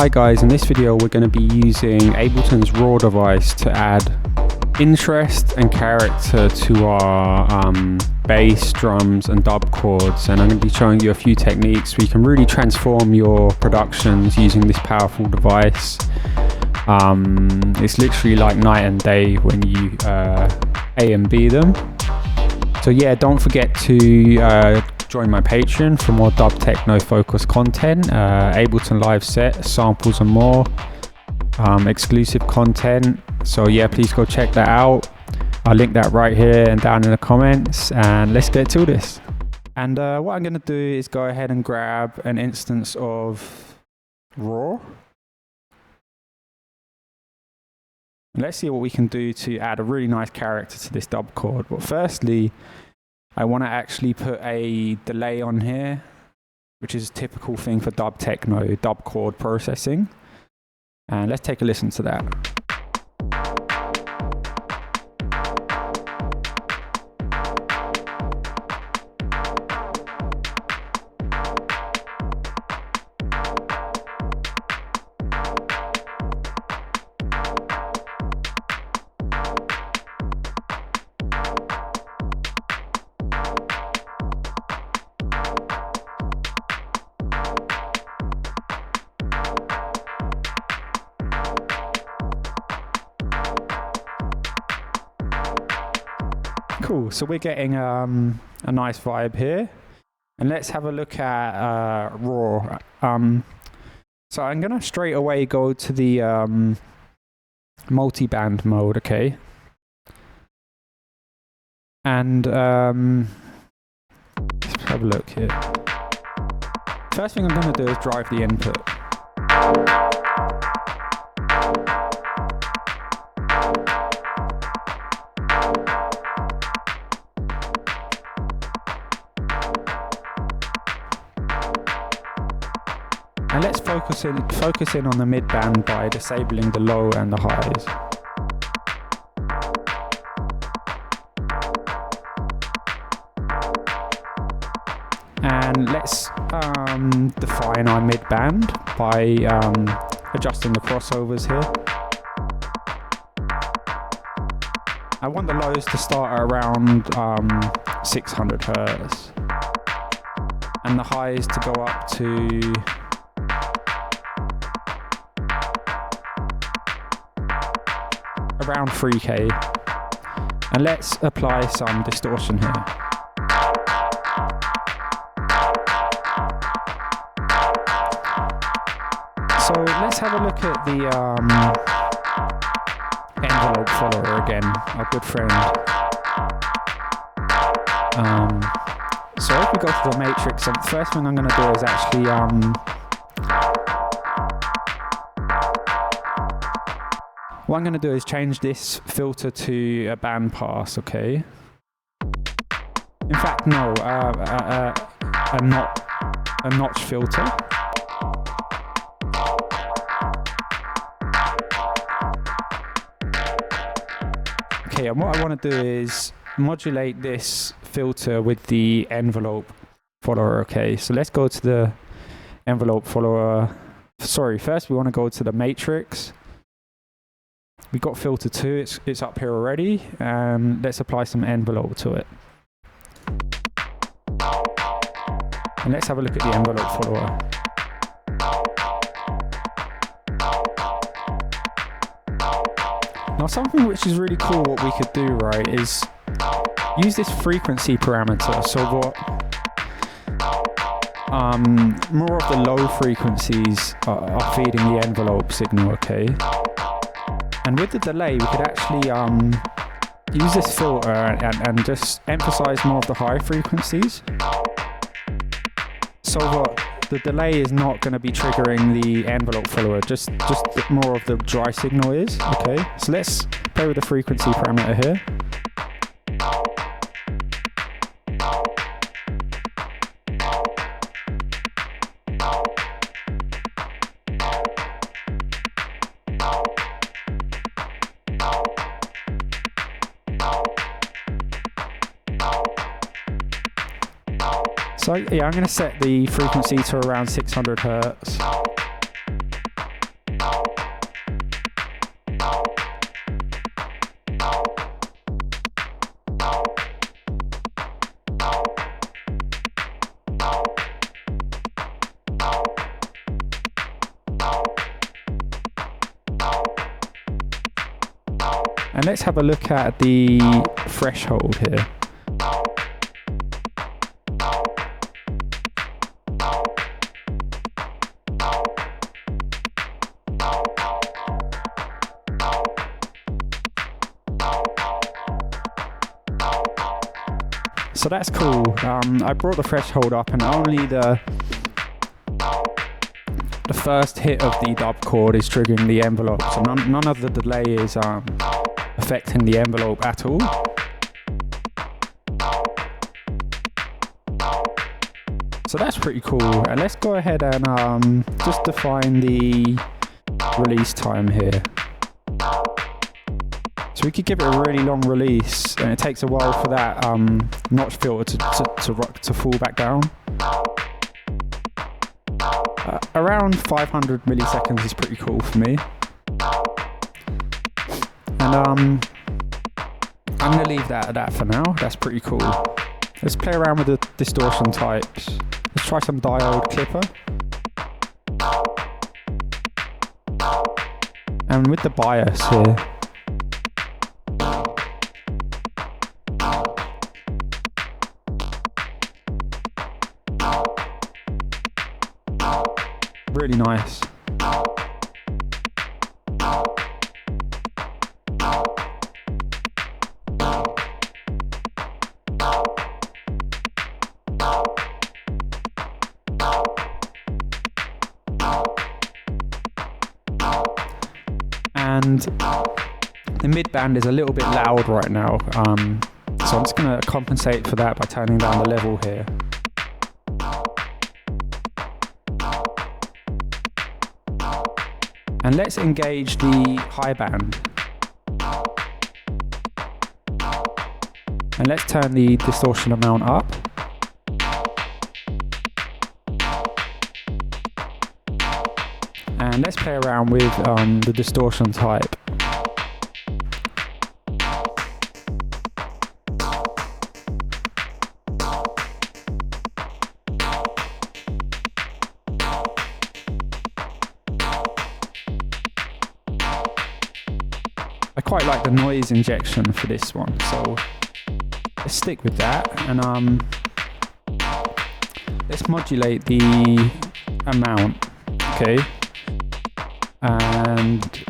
Hi guys, in this video we're going to be using Ableton's Raw device to add interest and character to our bass, drums and dub chords, and I'm going to be showing you a few techniques where you can really transform your productions using this powerful device. It's literally like night and day when you A and B them. So yeah, don't forget to join my Patreon for more dub techno focused content, Ableton live set, samples and more, exclusive content. So yeah, please go check that out. I'll link that right here and down in the comments, and let's get to this. And what I'm going to do is go ahead and grab an instance of Raw. Let's see what we can do to add a really nice character to this dub chord. But firstly, I want to actually put a delay on here, which is a typical thing for dub techno, dub chord processing. And let's take a listen to that. Cool, so we're getting a nice vibe here, and let's have a look at Raw. So I'm gonna straight away go to the multiband mode, okay? And let's have a look here. First thing I'm gonna do is drive the input. And let's focus in on the mid band by disabling the low and the highs. And let's define our mid band by adjusting the crossovers here. I want the lows to start around 600 Hertz and the highs to go up to around 3K, and let's apply some distortion here. So let's have a look at the envelope follower again, our good friend. So if we go to the matrix, the first thing I'm going to do is actually what I'm going to do is change this filter to a band pass, okay? In fact, no, a notch filter. Okay, and what I want to do is modulate this filter with the envelope follower, okay? So let's go to the envelope follower. Sorry, first we want to go to the matrix. We got filter 2, it's up here already, and let's apply some envelope to it. And let's have a look at the envelope follower. Now something which is really cool, what we could do, right, is use this frequency parameter. So what more of the low frequencies are feeding the envelope signal, okay? And with the delay, we could actually use this filter and just emphasize more of the high frequencies. So what the delay is not going to be triggering the envelope follower, just more of the dry signal is, okay? So let's play with the frequency parameter here. So yeah, I'm going to set the frequency to around 600 Hertz. And let's have a look at the threshold here. So that's cool. I brought the threshold up, and only the first hit of the dub chord is triggering the envelope. So none of the delay is affecting the envelope at all. So that's pretty cool. And let's go ahead and just define the release time here. So we could give it a really long release, and it takes a while for that notch filter to fall back down. Around 500 milliseconds is pretty cool for me. And I'm going to leave that at that for now. That's pretty cool. Let's play around with the distortion types. Let's try some diode clipper. And with the bias here, really nice. And the mid band is a little bit loud right now, so I'm just going to compensate for that by turning down the level here. And let's engage the high band. And let's turn the distortion amount up. And let's play around with the distortion type. I quite like the noise injection for this one, so let's stick with that, and let's modulate the amount, okay? And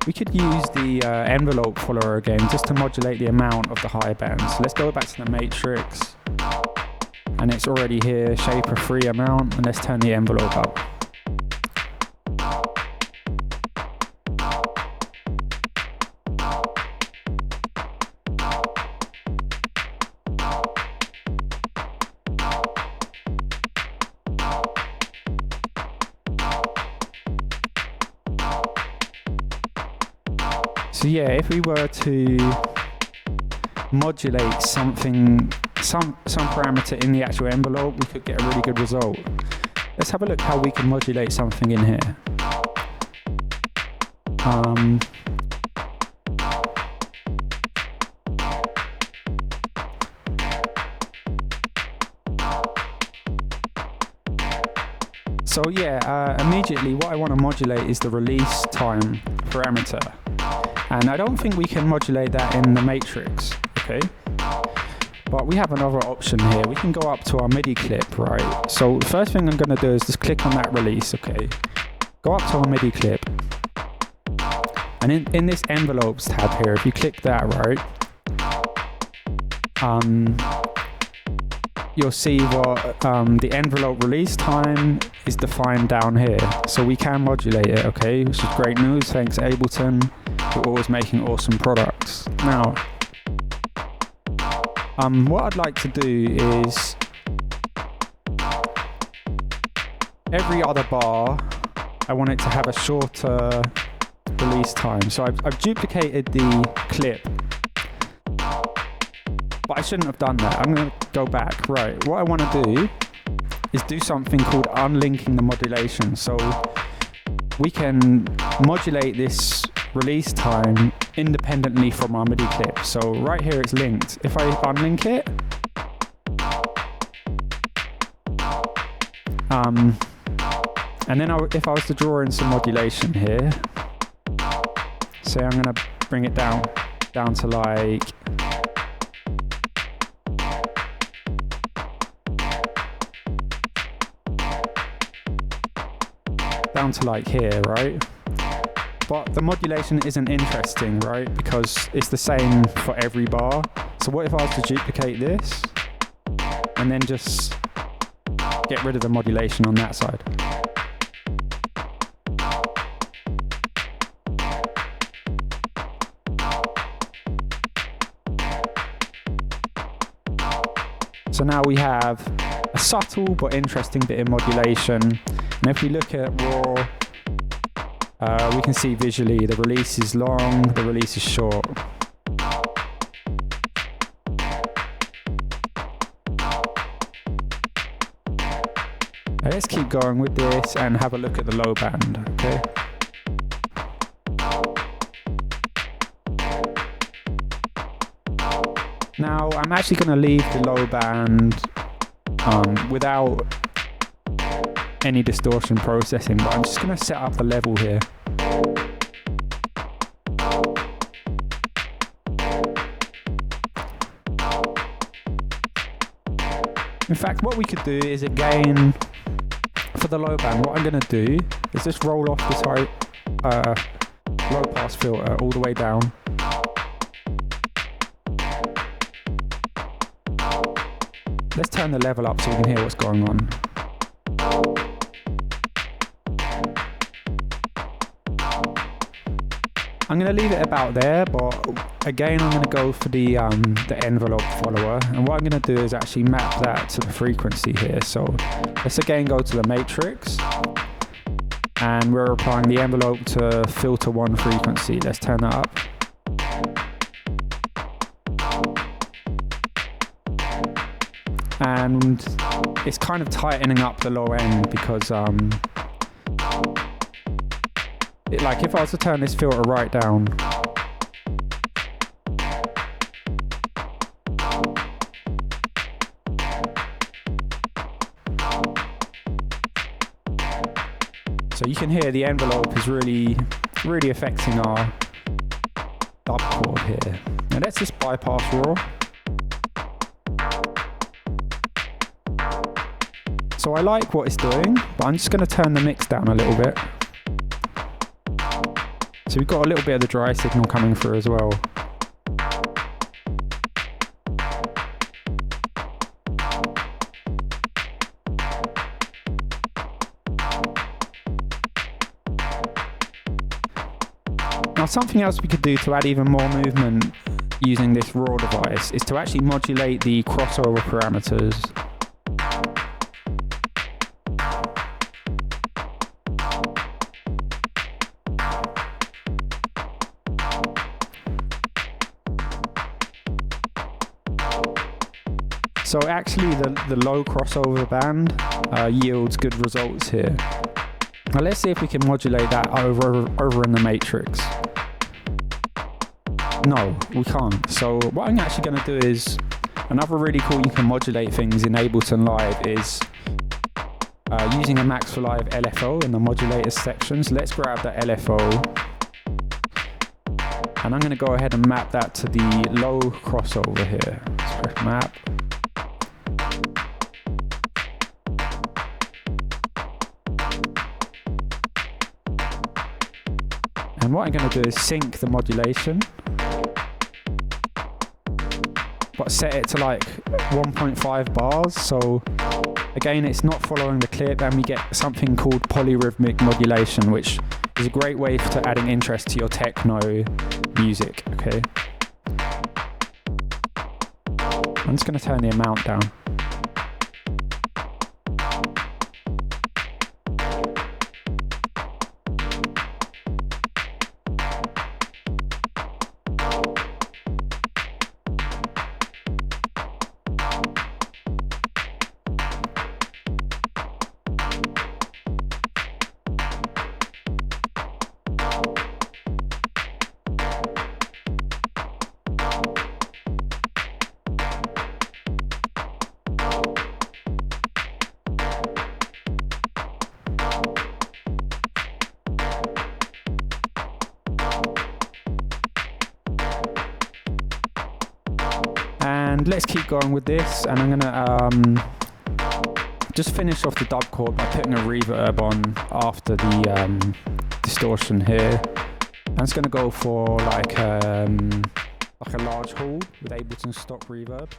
we could use the envelope follower again just to modulate the amount of the high band. So let's go back to the matrix, and it's already here, shape a free amount, and let's turn the envelope up. So yeah, if we were to modulate something, some parameter in the actual envelope, we could get a really good result. Let's have a look how we can modulate something in here. So yeah, immediately what I want to modulate is the release time parameter. And I don't think we can modulate that in the matrix, okay? But we have another option here. We can go up to our MIDI clip, right? So the first thing I'm going to do is just click on that release, okay? Go up to our MIDI clip. And in this envelopes tab here, if you click that, right? You'll see what the envelope release time is defined down here. So we can modulate it, okay? Which is great news. Thanks, Ableton. You're always making awesome products. Now, what I'd like to do is every other bar, I want it to have a shorter release time. So I've duplicated the clip, but I shouldn't have done that. I'm going to go back. Right, what I want to do is do something called unlinking the modulation. So we can modulate this release time independently from our MIDI clip. So right here it's linked. If I unlink it, and then if I was to draw in some modulation here, say I'm going to bring it down to like here, right? But the modulation isn't interesting, right? Because it's the same for every bar. So what if I was to duplicate this and then just get rid of the modulation on that side? So now we have a subtle but interesting bit of modulation. And if we look at raw, we can see visually the release is long, the release is short. Now let's keep going with this and have a look at the low band, okay? Now I'm actually going to leave the low band without any distortion processing, but I'm just going to set up the level here. In fact, what we could do is, again, for the low band, what I'm going to do is just roll off this low pass filter all the way down. Let's turn the level up so we can hear what's going on. I'm going to leave it about there, but again I'm going to go for the envelope follower, and what I'm going to do is actually map that to the frequency here. So let's again go to the matrix, and we're applying the envelope to filter 1 frequency. Let's turn that up. And it's kind of tightening up the low end because like if I was to turn this filter right down, so you can hear the envelope is really affecting our dub chord here. Now let's just bypass raw. So I like what it's doing, but I'm just going to turn the mix down a little bit. So we've got a little bit of the dry signal coming through as well. Now something else we could do to add even more movement using this raw device is to actually modulate the crossover parameters. So actually the low crossover band yields good results here. Now let's see if we can modulate that over in the matrix. No, we can't. So what I'm actually going to do is, another really cool you can modulate things in Ableton Live is using a Max for Live LFO in the modulators section. So let's grab that LFO, and I'm going to go ahead and map that to the low crossover here. Let's press map. And what I'm going to do is sync the modulation, but set it to like 1.5 bars. So again, it's not following the clip, and we get something called polyrhythmic modulation, which is a great way to adding interest to your techno music. Okay, I'm just going to turn the amount down. And let's keep going with this, and I'm gonna just finish off the dub chord by putting a reverb on after the distortion here. And it's gonna go for like a large hall with Ableton stock reverb.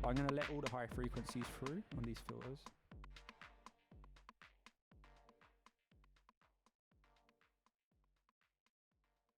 I'm gonna let all the high frequencies through on these filters.